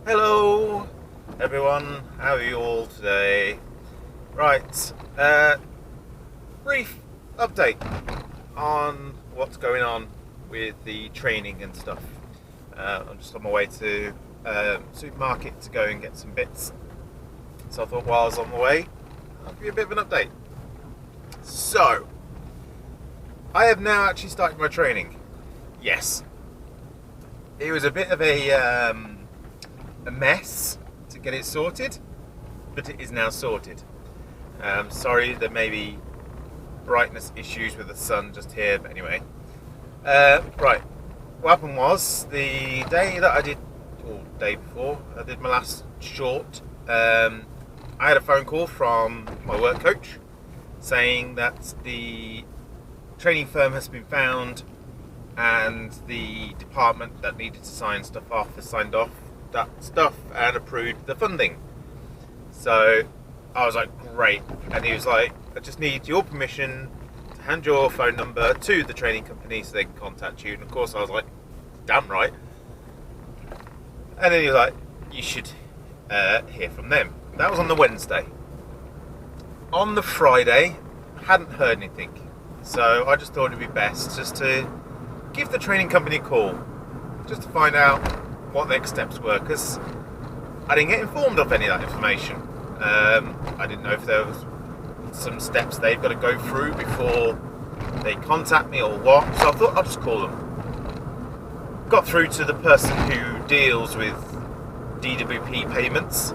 Hello everyone, how are you all today? Right, brief update on what's going on with the training and stuff. I'm just on my way to supermarket to go and get some bits. So I thought while I was on the way, I'll give you a bit of an update. So, I have now actually started my training. Yes. It was a bit of a mess to get it sorted, but it is now sorted. Sorry, there may be brightness issues with the sun just here, but anyway. Right, what happened was the day that I did, or day before, I did my last short. I had a phone call from my work coach saying that the training firm has been found and the department that needed to sign stuff off has signed off that stuff and approved the funding. So I was like, great. And he was like, I just need your permission to hand your phone number to the training company so they can contact you. And of course I was like, damn right. And then he was like, you should hear from them. That was on the Wednesday. On the Friday, hadn't heard anything. So I just thought it'd be best just to give the training company a call, just to find out what the next steps were, because I didn't get informed of any of that information. I didn't know if there was some steps they've got to go through before they contact me or what, so I thought I'd just call them. Got through to the person who deals with DWP payments,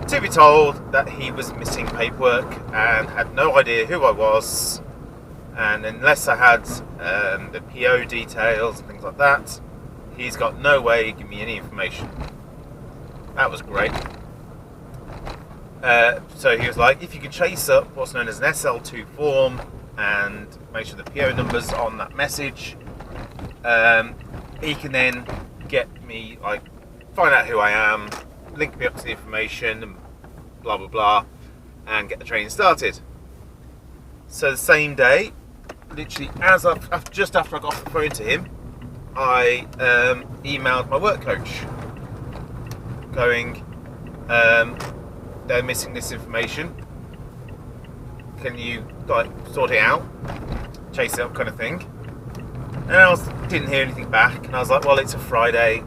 to be told that he was missing paperwork and had no idea who I was, and unless I had the PO details and things like that, he's got no way to give me any information. That was great. So he was like, if you could chase up what's known as an SL2 form and make sure the PO number's on that message, he can then get me, like, find out who I am, link me up to the information, and blah blah blah, and get the training started. So the same day, literally as just after I got off the phone to him, I emailed my work coach going, they're missing this information, can you like sort it out, chase it up, kind of thing. And didn't hear anything back, and I was like, well, it's a Friday,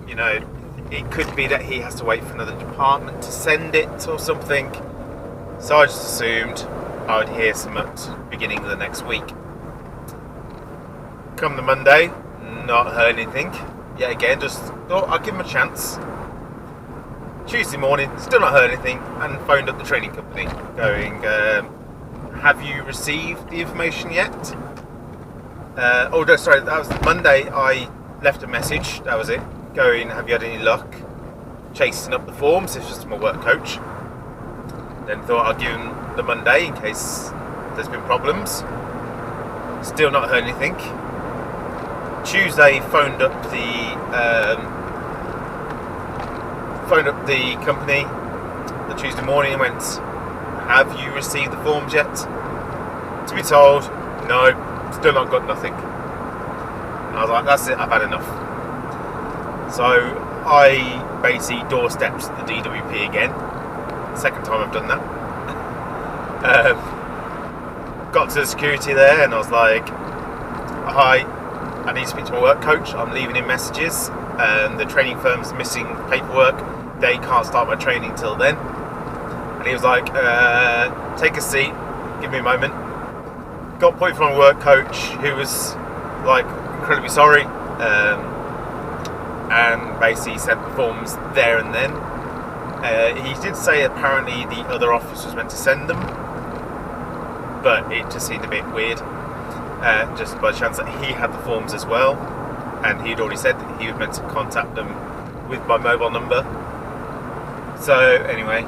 you know, it could be that he has to wait for another department to send it or something. So I just assumed I would hear some at the beginning of the next week. Come the Monday, not heard anything. Yet again, just thought I'd give him a chance. Tuesday morning, still not heard anything, and phoned up the training company going, have you received the information yet? Oh no, sorry, that was Monday. I left a message, that was it, going, have you had any luck chasing up the forms? This was my work coach. Then thought I'd give him the Monday in case there's been problems. Still not heard anything. Tuesday phoned up the company the Tuesday morning and went, have you received the forms yet? To be told, no, still not got nothing. And I was like, that's it, I've had enough. So I basically doorstepped the DWP again. Second time I've done that. Got to the security there and I was like, hi, I need to speak to my work coach, I'm leaving him messages, the training firm's missing paperwork, they can't start my training till then. And he was like, take a seat, give me a moment. Got a point from my work coach who was like incredibly sorry, and basically sent the forms there and then. He did say apparently the other office was meant to send them, but it just seemed a bit weird, just by the chance that he had the forms as well, and he'd already said that he was meant to contact them with my mobile number. So anyway,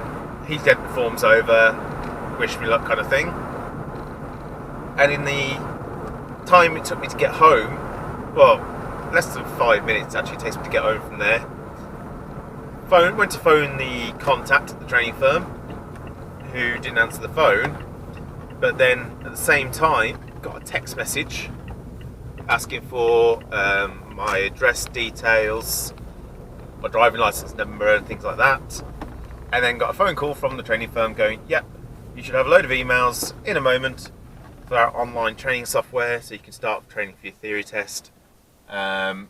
he sent the forms over, wished me luck, kind of thing. And in the time it took me to get home, well, less than 5 minutes actually it takes me to get home from there, went to phone the contact at the training firm, who didn't answer the phone, but then at the same time got a text message asking for my address details, my driving license number and things like that. And then got a phone call from the training firm going, yep, you should have a load of emails in a moment for our online training software so you can start training for your theory test. And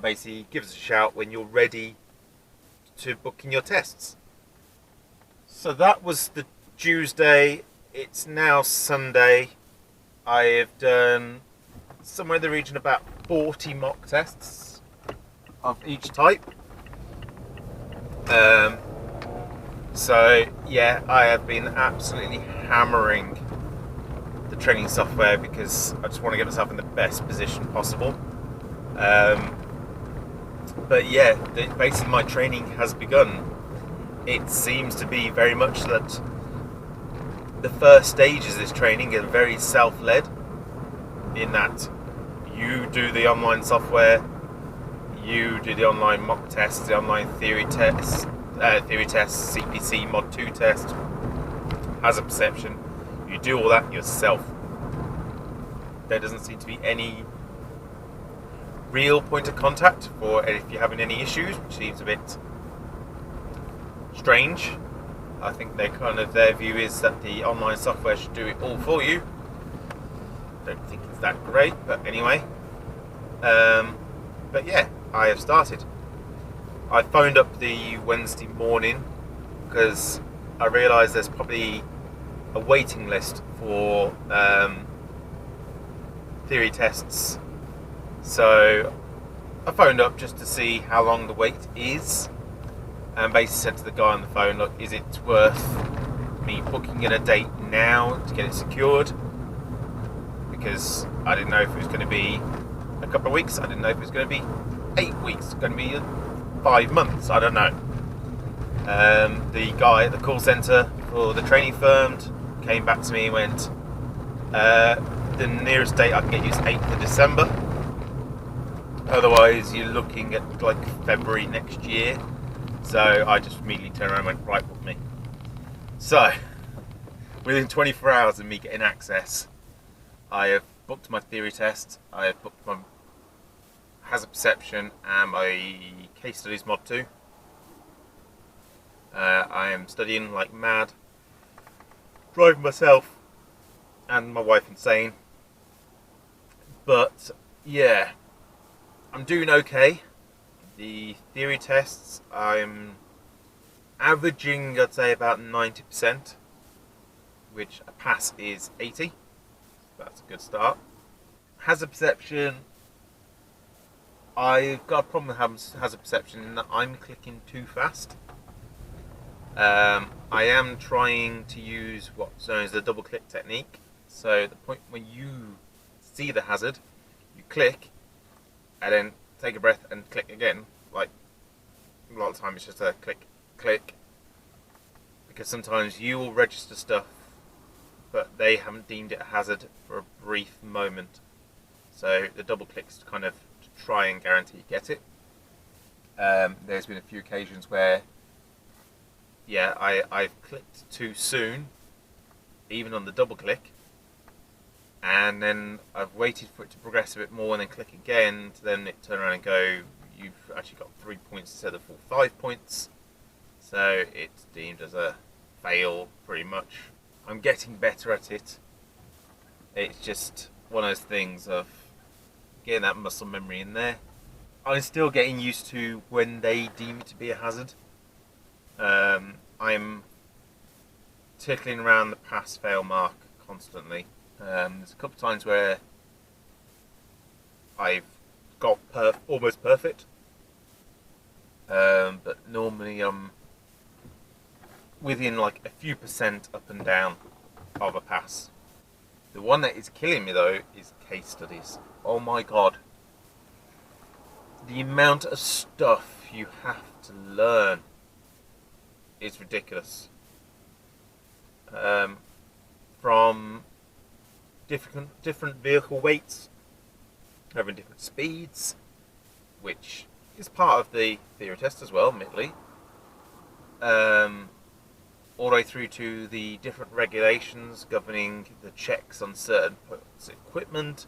basically give us a shout when you're ready to book in your tests. So that was the Tuesday. It's now Sunday. I have done somewhere in the region about 40 mock tests of each type. So yeah, I have been absolutely hammering the training software because I just want to get myself in the best position possible. But yeah, basically my training has begun. It seems to be very much that the first stages of this training are very self-led, in that you do the online software, you do the online mock tests, the online theory tests, CPC Mod 2 test, hazard perception. You do all that yourself. There doesn't seem to be any real point of contact for if you're having any issues, which seems a bit strange. I think their view is that the online software should do it all for you. Don't think it's that great, but anyway. But yeah, I have started. I phoned up the Wednesday morning because I realised there's probably a waiting list for theory tests. So I phoned up just to see how long the wait is, and basically said to the guy on the phone, look, is it worth me booking in a date now to get it secured? Because I didn't know if it was going to be a couple of weeks, I didn't know if it was going to be 8 weeks, going to be 5 months, I don't know. The guy at the call centre for the training firm came back to me and went, the nearest date I can get you is 8th of December. Otherwise you're looking at like February next year. So I just immediately turned around and went, right, book me. So within 24 hours of me getting access, I have booked my theory test, I have booked my hazard perception and my case studies mod 2. I am studying like mad, driving myself and my wife insane. But yeah, I'm doing okay. The theory tests, I'm averaging, I'd say, about 90%, which a pass is 80. That's a good start. Hazard perception, I've got a problem with hazard perception in that I'm clicking too fast. I am trying to use what's known as the double click technique. So the point when you see the hazard, you click and then take a breath and click again. Like a lot of the time it's just a click, click, because sometimes you will register stuff but they haven't deemed it a hazard for a brief moment. So the double clicks kind of to try and guarantee you get it. There's been a few occasions where yeah, I've clicked too soon, even on the double click, and then I've waited for it to progress a bit more and then click again to then it turn around and go, you've actually got 3 points instead of 5 points. So it's deemed as a fail pretty much. I'm getting better at it. It's just one of those things of getting that muscle memory in there. I'm still getting used to when they deem it to be a hazard. I'm tickling around the pass-fail mark constantly. There's a couple of times where I've got almost perfect, but normally I'm within like a few percent up and down of a pass. The one that is killing me though is case studies. Oh my god. The amount of stuff you have to learn is ridiculous. From different vehicle weights, having different speeds, which is part of the theory test as well, admittedly. All the way through to the different regulations governing the checks on certain equipment,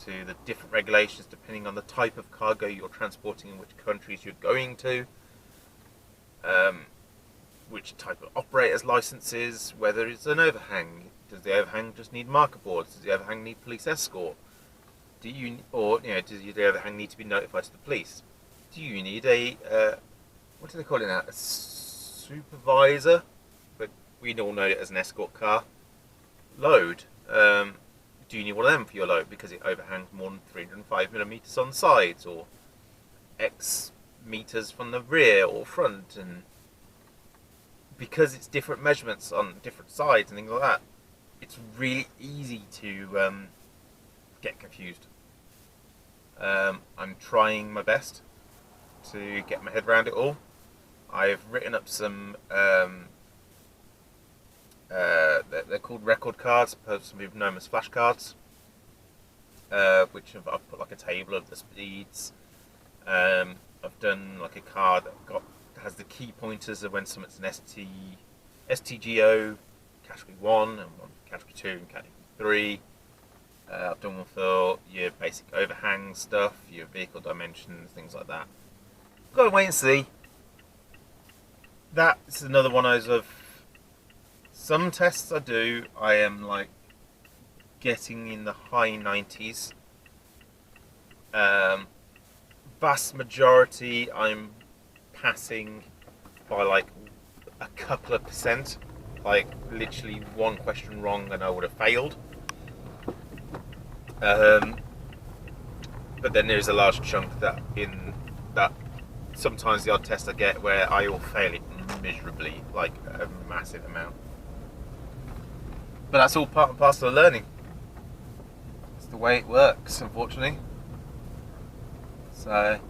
to the different regulations depending on the type of cargo you're transporting and which countries you're going to, which type of operator's licenses, whether it's an overhang. Does the overhang just need marker boards? Does the overhang need police escort? Does the overhang need to be notified to the police? Do you need a what do they call it now? A supervisor, but we all know it as an escort car. Load. Do you need one of them for your load because it overhangs more than 305 millimeters on the sides, or X meters from the rear or front? And because it's different measurements on different sides and things like that, it's really easy to get confused. I'm trying my best to get my head around it all. I've written up some they're called record cards, some people know them as flashcards, which I've put like a table of the speeds. I've done like a card that has the key pointers of when something's an STGO category 1 and one category 2 and category 3. I've done one for your basic overhang stuff, your vehicle dimensions, things like that. Got to wait and see. That's another one of some tests I do, I am like getting in the high 90s. Vast majority I'm passing by like a couple of percent, like literally one question wrong and I would have failed. But then there's a large chunk that sometimes the odd test I get where I will fail it miserably, like a massive amount. But that's all part and parcel of learning. It's the way it works, unfortunately. So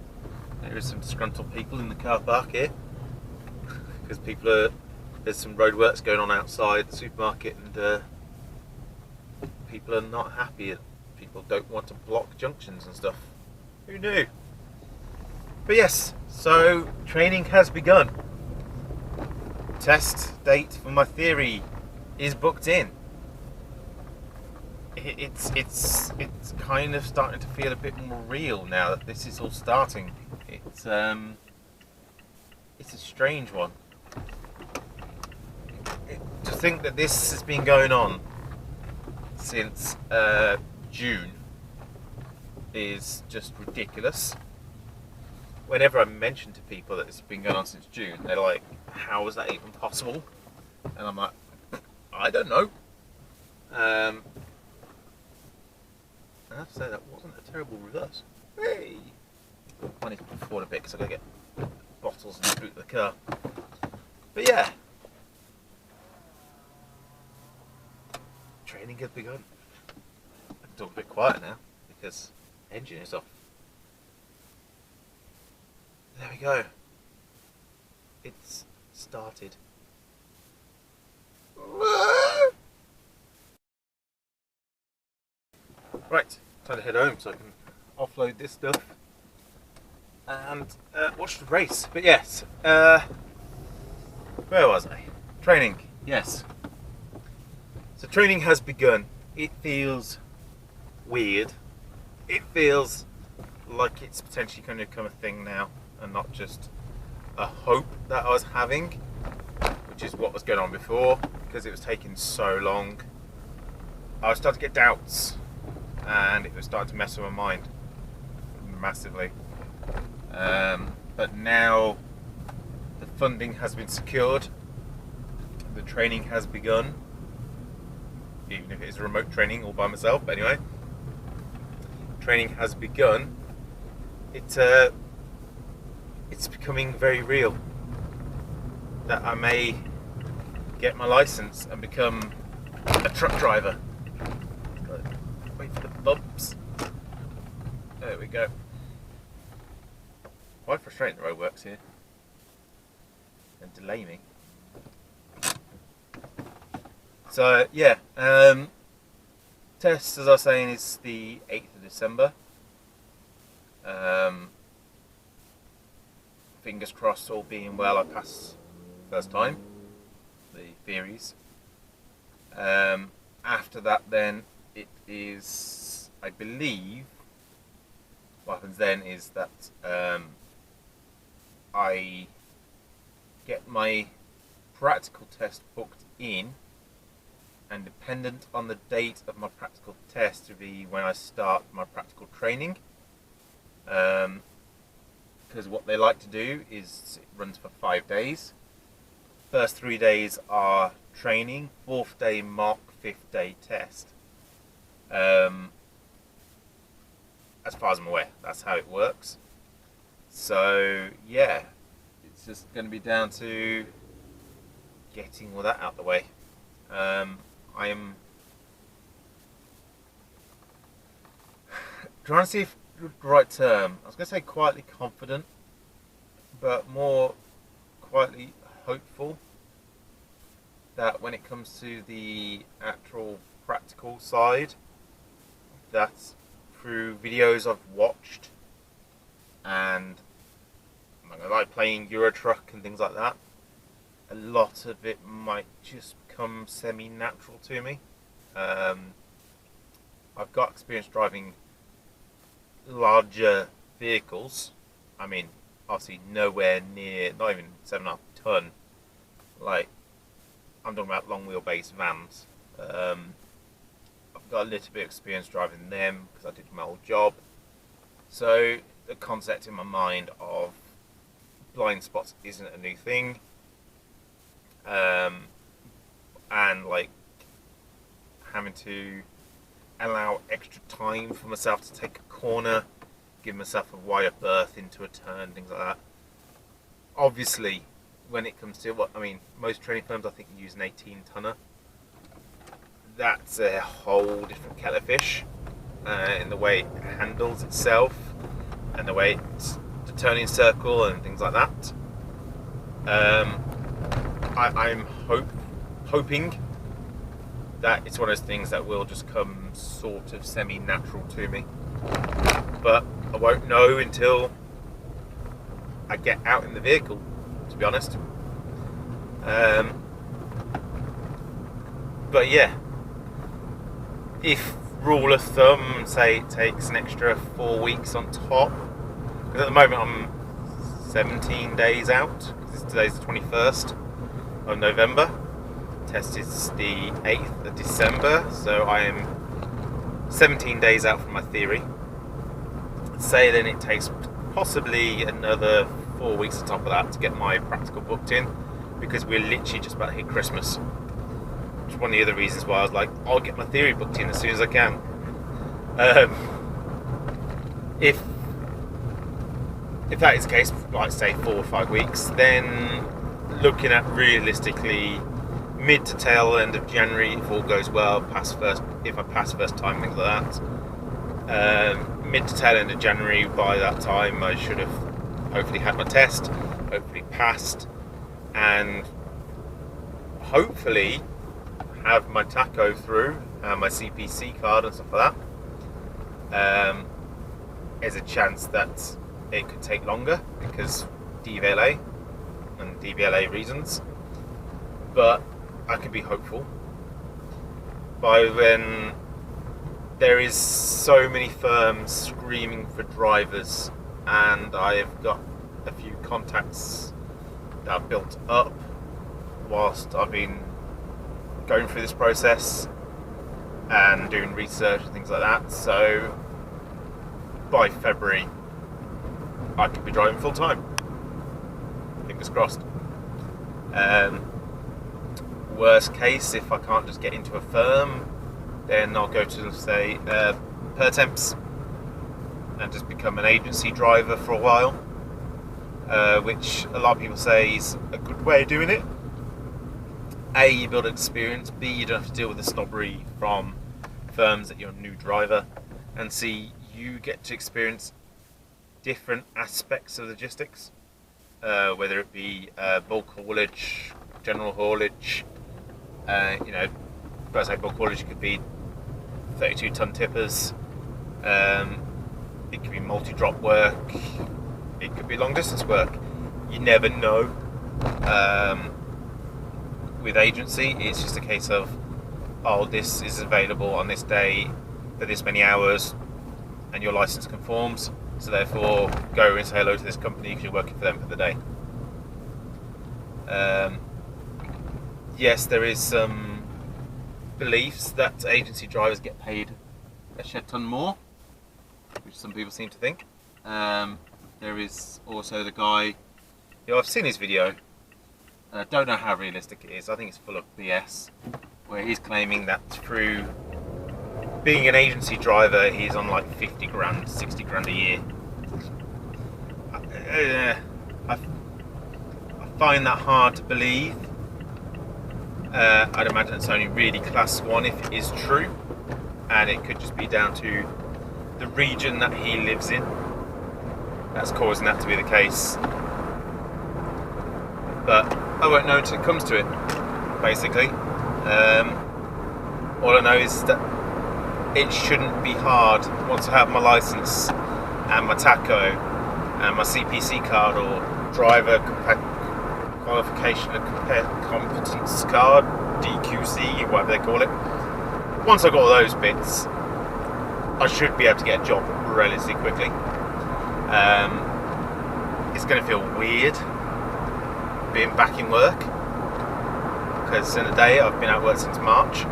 there is some disgruntled people in the car park here because there's some roadworks going on outside the supermarket, and people are not happy. People don't want to block junctions and stuff. Who knew? But yes, so training has begun. Test date for my theory is booked in. It's kind of starting to feel a bit more real now that this is all starting. It's a strange one. To think that this has been going on since June is just ridiculous. Whenever I mention to people that it's been going on since June, they're like, how is that even possible? And I'm like, I don't know. I have to say, that wasn't a terrible reverse. Hey! I need to put forward a bit because I've got to get bottles in the boot of the car. But yeah. Training has begun. I can talk a bit quiet now because the engine is off. There we go. It's started. Right, time to head home so I can offload this stuff and watch the race. But yes, where was I? Training, yes. So training has begun. It feels weird. It feels like it's potentially going to become a thing now and not just a hope that I was having, which is what was going on before, because it was taking so long. I was starting to get doubts and it was starting to mess with my mind massively. But now the funding has been secured, the training has begun, even if it is remote training all by myself, but anyway, training has begun. It's becoming very real that I may get my license and become a truck driver. Wait for the bumps. There we go. Quite frustrating the roadworks here. And delay me. So yeah, test, as I was saying, is the 8th of December. Fingers crossed, all being well, I pass first time the theories. After that then it is I believe what happens then is that I get my practical test booked in, and dependent on the date of my practical test to be when I start my practical training. Because what they like to do is it runs for 5 days. First 3 days are training, 4th day mock, 5th day test. As far as I'm aware, that's how it works. So yeah, it's just going to be down to getting all that out of the way. I am trying to see if the right term. I was going to say quietly confident, but more quietly hopeful that when it comes to the actual practical side, that through videos I've watched and like playing Euro Truck and things like that, a lot of it might just come semi-natural to me. I've got experience driving larger vehicles. I mean, obviously nowhere near, not even 7.5 ton. Like, I'm talking about long wheelbase vans. I've got a little bit of experience driving them because I did my old job. So the concept in my mind of blind spots isn't a new thing. And like having to allow extra time for myself to take a corner, give myself a wider berth into a turn, things like that. Obviously, when it comes to most training firms I think use an 18 tonner. That's a whole different kettle of fish in the way it handles itself and the way it's the turning circle and things like that. I'm hoping that it's one of those things that will just come sort of semi-natural to me, but I won't know until I get out in the vehicle, to be honest. But yeah, if rule of thumb, say it takes an extra 4 weeks on top, because at the moment I'm 17 days out, because today's the 21st of November, test is the 8th of December, so I am 17 days out from my theory. Say then it takes possibly another 4 weeks on top of that to get my practical booked in, because we're literally just about to hit Christmas. Which is one of the other reasons why I was like, I'll get my theory booked in as soon as I can. If that is the case, like say 4 or 5 weeks, then looking at realistically mid to tail end of January, if all goes well, if I pass first time, things like that. Mid to tail end of January, by that time I should have hopefully had my test, hopefully passed, and hopefully have my tacho through and my CPC card and stuff like that. There's a chance that it could take longer because DVLA and DVLA reasons, but I can be hopeful. By then, there is so many firms screaming for drivers, and I've got a few contacts that I've built up whilst I've been going through this process and doing research and things like that. So by February, I could be driving full time. Fingers crossed. Worst case, if I can't just get into a firm, then I'll go to, say, per temps and just become an agency driver for a while, which a lot of people say is a good way of doing it. A, you build experience. B, you don't have to deal with the snobbery from firms that you're a new driver. And C, you get to experience different aspects of logistics, whether it be bulk haulage, general haulage. When I say bulk haulage, it could be 32-ton tippers. It could be multi-drop work. It could be long-distance work. You never know. With agency, it's just a case of, this is available on this day for this many hours and your license conforms, so therefore go and say hello to this company because you're working for them for the day. Yes, there is some beliefs that agency drivers get paid a shed ton more, which some people seem to think. There is also the guy, I've seen his video, and I don't know how realistic it is. I think it's full of BS, where he's claiming that through being an agency driver, he's on like 50 grand, 60 grand a year. I find that hard to believe. I'd imagine it's only really class 1 if it is true, and it could just be down to the region that he lives in that's causing that to be the case. But I won't know until it comes to it, basically. All I know is that it shouldn't be hard once I have my license and my tacho and my CPC card or driver qualification and competence card, DQC, whatever they call it. Once I've got all those bits, I should be able to get a job relatively quickly. It's going to feel weird being back in work, because in the day I've been at work since March.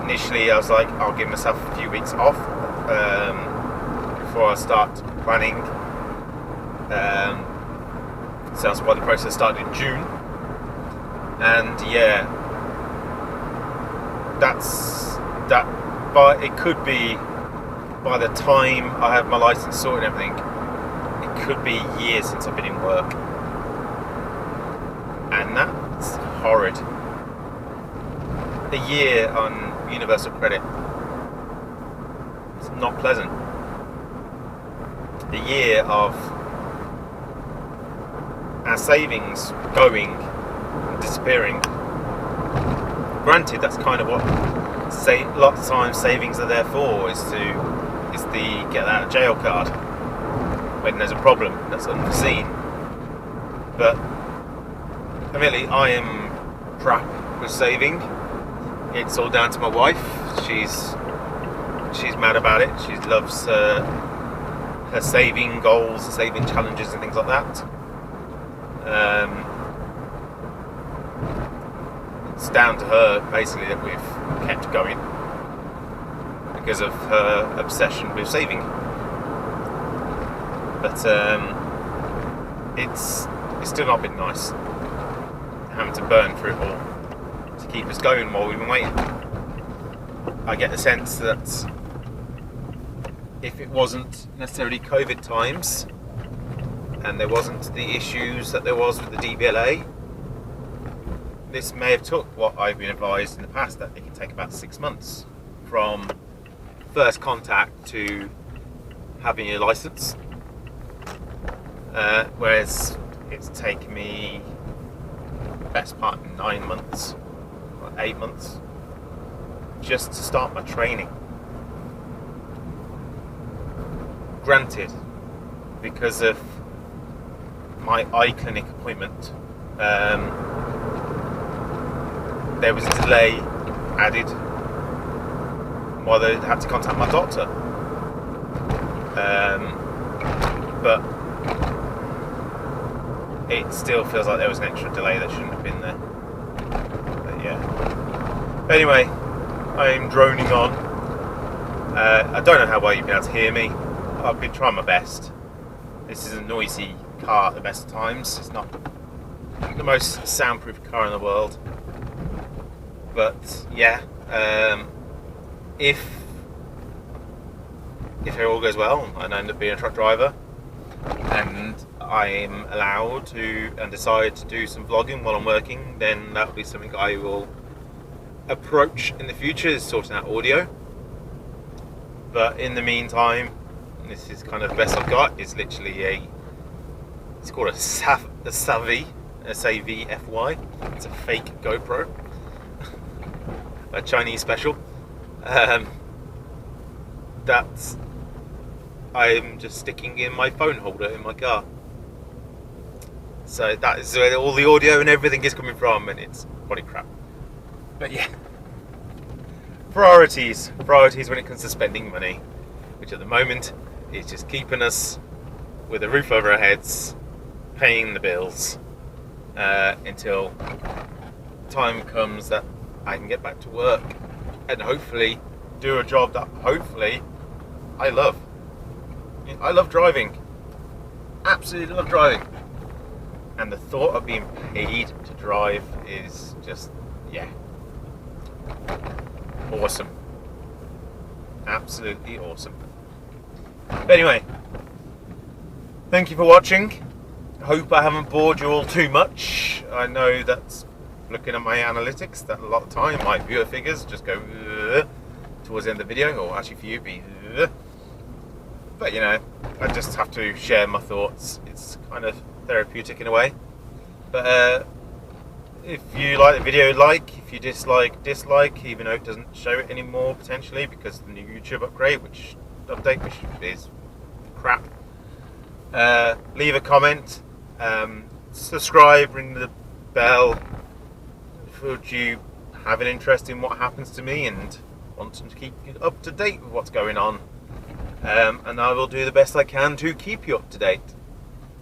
Initially I was like, I'll give myself a few weeks off before I start planning. So that's why the process started in June, and yeah, that's that. But it could be, by the time I have my license sorted and everything, it could be years since I've been in work, and that's horrid. A year on universal credit, it's not pleasant. A year of our savings going and disappearing. Granted, that's kind of what lots of times savings are there for, is the get out of jail card when there's a problem that's unforeseen. But admittedly, I am crap with saving. It's all down to my wife. She's mad about it. She loves her saving goals, saving challenges and things like that. It's down to her basically that we've kept going because of her obsession with saving. But it's still not been nice having to burn through it all to keep us going while we've been waiting. I get the sense that if it wasn't necessarily COVID times and there wasn't the issues that there was with the DVLA, this may have took what I've been advised in the past, that it can take about 6 months from first contact to having your license, whereas it's taken me the best part of 9 months or 8 months just to start my training. Granted, because of my eye clinic appointment, there was a delay added while they had to contact my doctor. But it still feels like there was an extra delay that shouldn't have been there. But yeah. Anyway, I'm droning on. I don't know how well you've been able to hear me. I've been trying my best. This is a noisy car at the best of times. It's not the most soundproof car in the world. But yeah, if it all goes well and I end up being a truck driver and I'm allowed to and decide to do some vlogging while I'm working, then that'll be something I will approach in the future, is sorting out audio. But in the meantime, this is kind of the best I've got. It's literally it's called a Savvy, S-A-V-F-Y. It's a fake GoPro, a Chinese special. That's I'm just sticking in my phone holder in my car. So that is where all the audio and everything is coming from, and it's probably crap. But yeah, priorities when it comes to spending money, which at the moment is just keeping us with a roof over our heads, paying the bills until time comes that I can get back to work and hopefully do a job that hopefully I love. I love driving, absolutely love driving, and the thought of being paid to drive is just, yeah, awesome, absolutely awesome. But anyway, thank you for watching. Hope I haven't bored you all too much. I know that's, looking at my analytics, that a lot of time my viewer figures just go towards the end of the video, or actually for you be but you know, I just have to share my thoughts. It's kind of therapeutic in a way. But if you like the video, like. If you dislike, even though it doesn't show it anymore potentially because of the new YouTube upgrade, which is crap. Leave a comment, subscribe, ring the bell. Would you have an interest in what happens to me and want to keep you up to date with what's going on? And I will do the best I can to keep you up to date.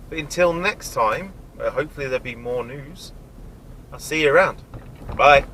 But until next time, hopefully there'll be more news. I'll see you around. Bye.